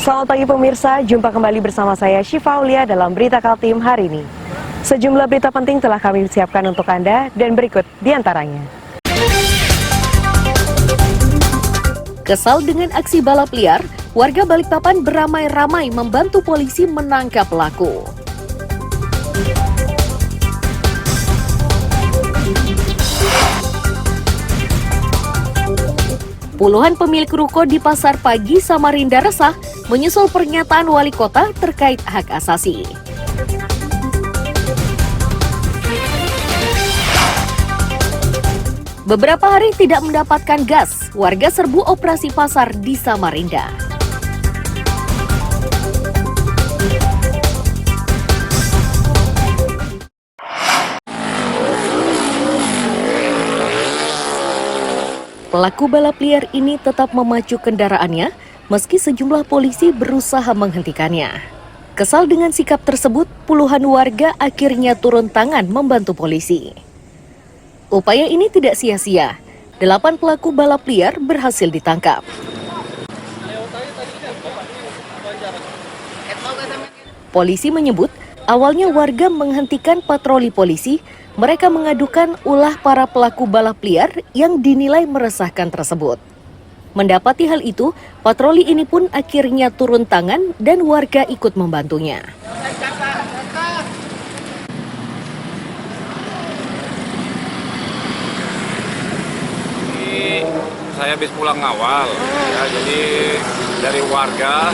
Selamat pagi pemirsa, jumpa kembali bersama saya Syifa Aulia dalam Berita Kaltim hari ini. Sejumlah berita penting telah kami siapkan untuk Anda dan berikut diantaranya. Kesal dengan aksi balap liar, warga Balikpapan beramai-ramai membantu polisi menangkap pelaku. Puluhan pemilik ruko di Pasar Pagi Samarinda resah menyusul pernyataan wali kota terkait hak asasi. Beberapa hari tidak mendapatkan gas, warga serbu operasi pasar di Samarinda. Pelaku balap liar ini tetap memacu kendaraannya meski sejumlah polisi berusaha menghentikannya. Kesal dengan sikap tersebut, puluhan warga akhirnya turun tangan membantu polisi. Upaya ini tidak sia-sia. 8 pelaku balap liar berhasil ditangkap. Polisi menyebut, awalnya warga menghentikan patroli polisi. Mereka mengadukan ulah para pelaku balap liar yang dinilai meresahkan tersebut. Mendapati hal itu, patroli ini pun akhirnya turun tangan dan warga ikut membantunya. Saya habis pulang awal, ya, jadi dari warga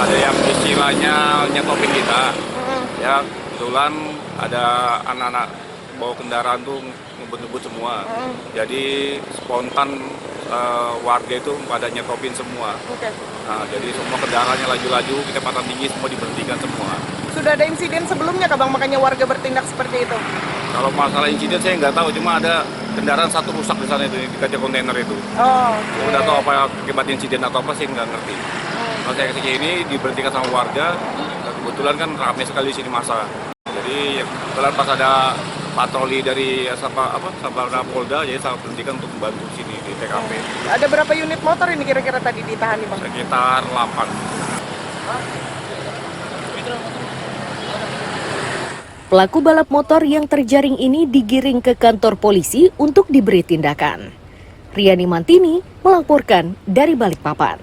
ada yang istilahnya nyetopin kita. Ya, kebetulan ada anak-anak bawa kendaraan tuh ngebut-ngebut semua. Jadi spontan warga itu pada nyetopin semua. Nah, jadi semua kendaraannya laju-laju, kecepatan tinggi semua diberhentikan semua. Sudah ada insiden sebelumnya Kak Bang, makanya warga bertindak seperti itu? Kalau masalah insiden saya nggak tahu, cuma ada kendaraan satu rusak di sana itu, di kaca kontainer itu. Oh, okay. Udah tahu apa akibat insiden atau apa sih nggak ngerti. Kalau saya kesini ini diberhentikan sama warga, kebetulan kan ramai sekali di sini masa. Jadi kebetulan pas ada patroli dari Sabara Polda, jadi saya berhentikan untuk membantu sini di TKP. Ada berapa unit motor ini kira-kira tadi ditahan nih Bang? Sekitar 8. Pelaku balap motor yang terjaring ini digiring ke kantor polisi untuk diberi tindakan. Riani Mantini melaporkan dari Balikpapan.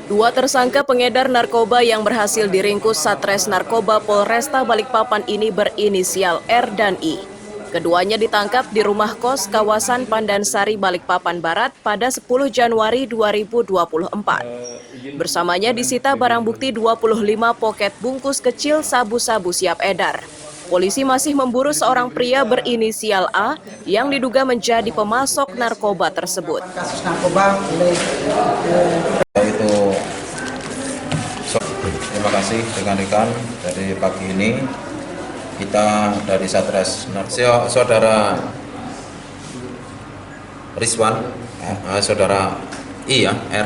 Dua tersangka pengedar narkoba yang berhasil diringkus Satres Narkoba Polresta Balikpapan ini berinisial R dan I. Keduanya ditangkap di rumah kos kawasan Pandansari, Balikpapan Barat pada 10 Januari 2024. Bersamanya disita barang bukti 25 poket bungkus kecil sabu-sabu siap edar. Polisi masih memburu seorang pria berinisial A yang diduga menjadi pemasok narkoba tersebut. Kasus narkoba itu. Terima kasih rekan-rekan, dari pagi ini kita dari Satres Saudara Rizwan, Saudara I ya, R,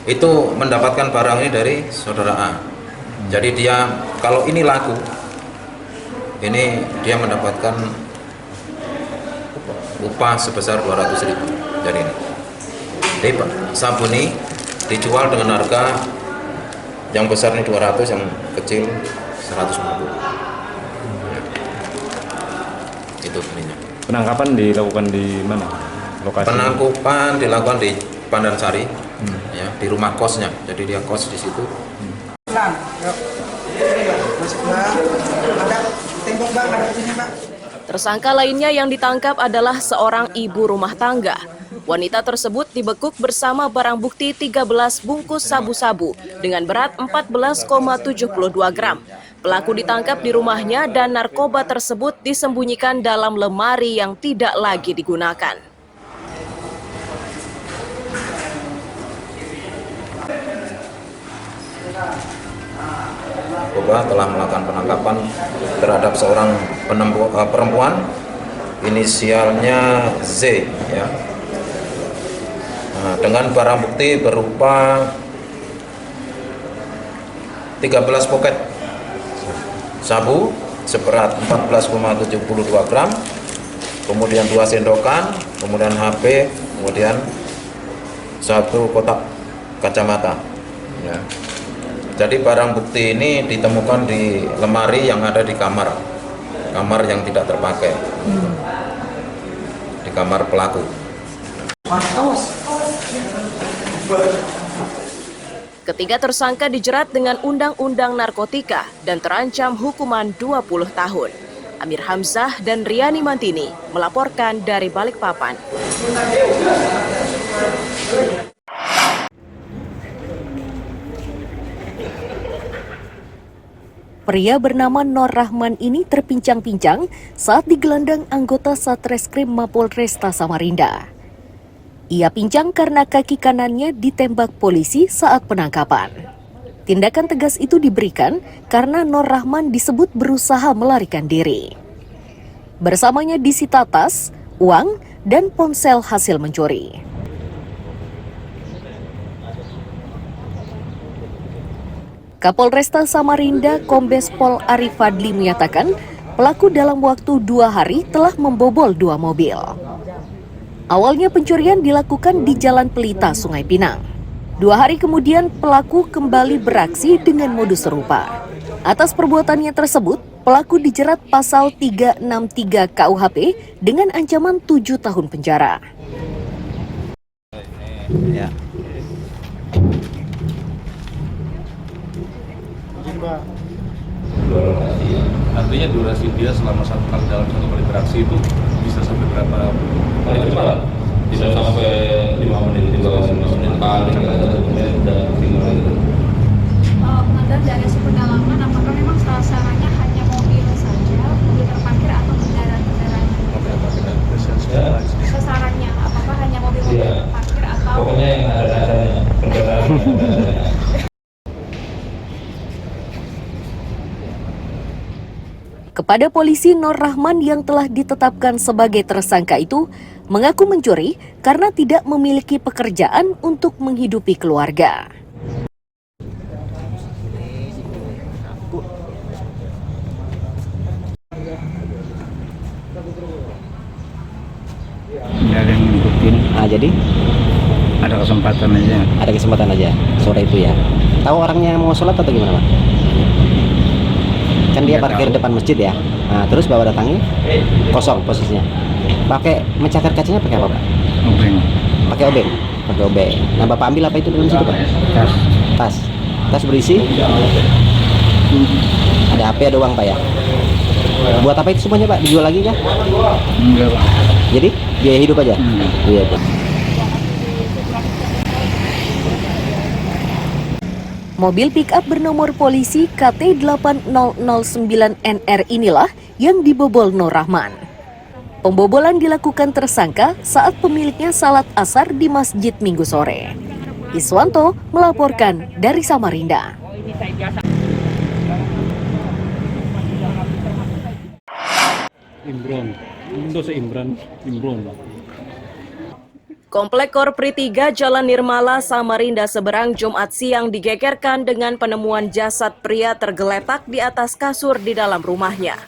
itu mendapatkan barang ini dari Saudara A. Jadi dia, kalau ini laku, ini dia mendapatkan upah sebesar 200.000 dari ini. Jadi sabun ini dijual dengan harga yang besar ini 200, yang kecil 150. Ya. Itu ininya. Penangkapan dilakukan di mana? Lokasi? Penangkapan dilakukan di Pandansari, ya, di rumah kosnya. Jadi dia kos di situ. Tersangka lainnya yang ditangkap adalah seorang ibu rumah tangga. Wanita tersebut dibekuk bersama barang bukti 13 bungkus sabu-sabu dengan berat 14,72 gram. Pelaku ditangkap di rumahnya dan narkoba tersebut disembunyikan dalam lemari yang tidak lagi digunakan. Narkoba telah melakukan penangkapan terhadap seorang perempuan, inisialnya Z, ya. Nah, dengan barang bukti berupa 13 poket sabu seberat 14,72 gram, kemudian 2 sendokan, kemudian HP, kemudian 1 kotak kacamata. Ya. Jadi barang bukti ini ditemukan di lemari yang ada di kamar yang tidak terpakai, di kamar pelaku. Ketiga tersangka dijerat dengan Undang-Undang Narkotika dan terancam hukuman 20 tahun. Amir Hamzah dan Riani Mantini melaporkan dari Balikpapan. Pria bernama Nur Rahman ini terpincang-pincang saat digelandang anggota Satreskrim Mapolresta Samarinda. Ia pincang karena kaki kanannya ditembak polisi saat penangkapan. Tindakan tegas itu diberikan karena Nur Rahman disebut berusaha melarikan diri. Bersamanya disita tas, uang, dan ponsel hasil mencuri. Kapolresta Samarinda Kombes Pol Arif Fadli menyatakan pelaku dalam waktu 2 hari telah membobol 2 mobil. Awalnya pencurian dilakukan di Jalan Pelita, Sungai Pinang. 2 hari kemudian pelaku kembali beraksi dengan modus serupa. Atas perbuatannya tersebut, pelaku dijerat pasal 363 KUHP dengan ancaman 7 tahun penjara. Ya. Artinya durasi dia selama dalam satu kali beraksi itu bisa sampai berapa kali cepat? Bisa sampai 5 menit, 5 menit paling nggak ada 1 menit udah 5 menit. Pengadaan dari hasil pendalaman, apakah memang sasarannya hanya mobil saja, mobil terparkir atau kendaraan-kendaraan? Sasarannya, apakah hanya mobil-mobil terparkir atau? Pokoknya yang ada dasarnya kendaraan. Kepada polisi, Nur Rahman yang telah ditetapkan sebagai tersangka itu mengaku mencuri karena tidak memiliki pekerjaan untuk menghidupi keluarga. Nggak ada yang ngikutin. Jadi Ada kesempatan aja. ada kesempatan aja sore itu ya. Tahu orangnya mau sholat atau gimana, Pak? Kan dia Nggak parkir tahu. depan masjid ya. Nah, terus bawa datangi kosong posisinya. Pakai mencatat kacanya pakai apa, Pak? Obeng. Pakai obeng. Pakai obeng. Nah, Bapak ambil apa itu dalam situ, Pak? Tas. Tas. Tas berisi? Ada HP, ada uang, Pak ya? Buat apa itu semuanya, Pak? Dijual lagi kah? Enggak, Pak. Jadi biaya hidup aja? Iya, Pak. Mobil pick-up bernomor polisi KT8009NR inilah yang dibobol Nur Rahman. Pembobolan dilakukan tersangka saat pemiliknya salat asar di masjid Minggu sore. Iswanto melaporkan dari Samarinda. Imron. Komplek Korpri 3 Jalan Nirmala, Samarinda Seberang Jumat siang digegerkan dengan penemuan jasad pria tergeletak di atas kasur di dalam rumahnya.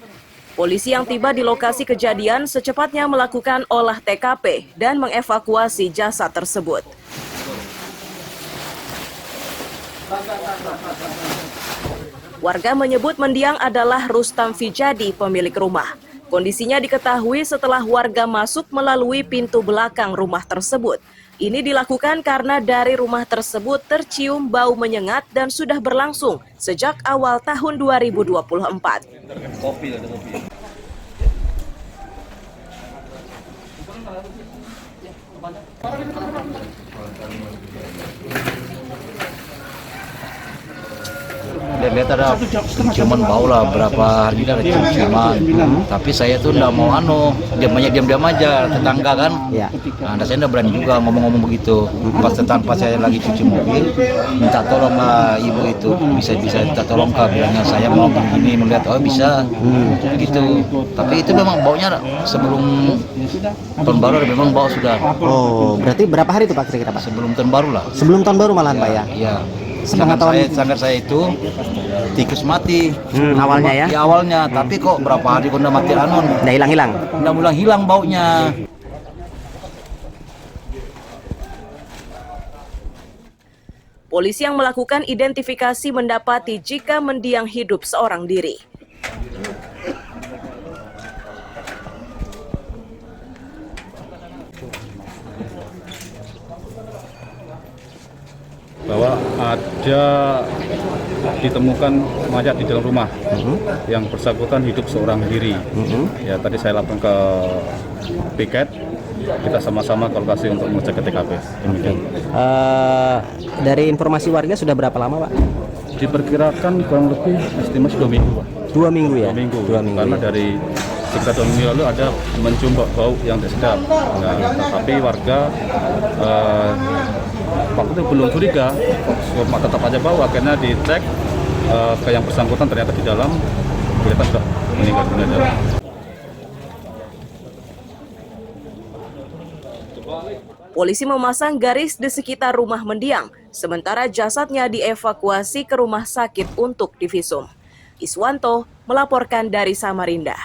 Polisi yang tiba di lokasi kejadian secepatnya melakukan olah TKP dan mengevakuasi jasad tersebut. Warga menyebut mendiang adalah Rustam Fijadi, pemilik rumah. Kondisinya diketahui setelah warga masuk melalui pintu belakang rumah tersebut. Ini dilakukan karena dari rumah tersebut tercium bau menyengat dan sudah berlangsung sejak awal tahun 2024. Dan lihat ada penciuman bau lah, berapa hari ini ada ciuman. Tapi saya tuh nggak mau diam aja, tetangga kan. Iya. Nah, saya nggak berani juga ngomong begitu. Pas saya lagi cuci mobil, minta tolong lah ibu itu, bisa minta tolong kak, bilangnya saya mau begini melihat, oh bisa, gitu. Tapi itu memang baunya sebelum tahun baru memang bau sudah. Oh, berarti berapa hari itu, Pak, kira-kira, Pak? Sebelum tahun baru lah. Sebelum tahun baru malahan, Pak ya? Iya. Sangat saya itu tikus mati. Awalnya ya? Di awalnya, tapi kok berapa hari kok udah mati anon. Udah hilang-hilang. Udah mulai hilang baunya. Polisi yang melakukan identifikasi mendapati jika mendiang hidup seorang diri. Bahwa ada ditemukan mayat di dalam rumah yang bersangkutan hidup seorang diri. Ya, tadi saya lapor ke piket, kita sama-sama ke lokasi untuk mengecek ke TKP. Demikian. Dari informasi warga sudah berapa lama, Pak? Diperkirakan kurang lebih estimasi 2 minggu, Pak. 2 minggu ya? 2 minggu. 2 minggu. Karena dari sekitar 2 minggu lalu ada mencium bau yang tidak sedap. Nah, tapi warga waktu itu belum curiga, kok tetap aja bau. Akhirnya dicek ke yang bersangkutan, ternyata di dalam ternyata sudah meninggal dunia. Polisi memasang garis di sekitar rumah mendiang, sementara jasadnya dievakuasi ke rumah sakit untuk divisum. Iswanto melaporkan dari Samarinda.